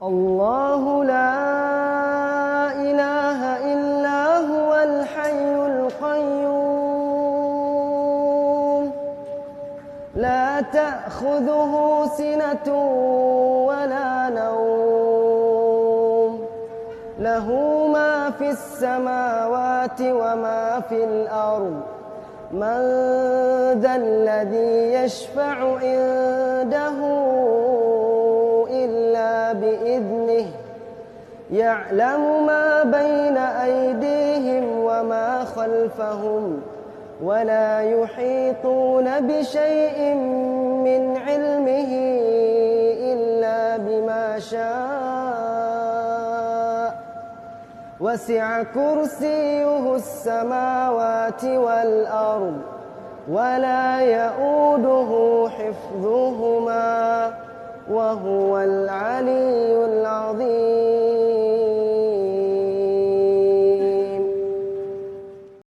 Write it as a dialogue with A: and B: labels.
A: الله لا إله إلا هو الحي القيوم لا تأخذه سنة ولا نوم له ما في السماوات وما في الأرض من ذا الذي يشفع عنده إلا بإذنه يعلم ما بين أيديهم وما خلفهم ولا يحيطون بشيء من علمه إلا بما شاء وسع كرسيه السماوات والأرض ولا يؤوده حفظهما وهو العلي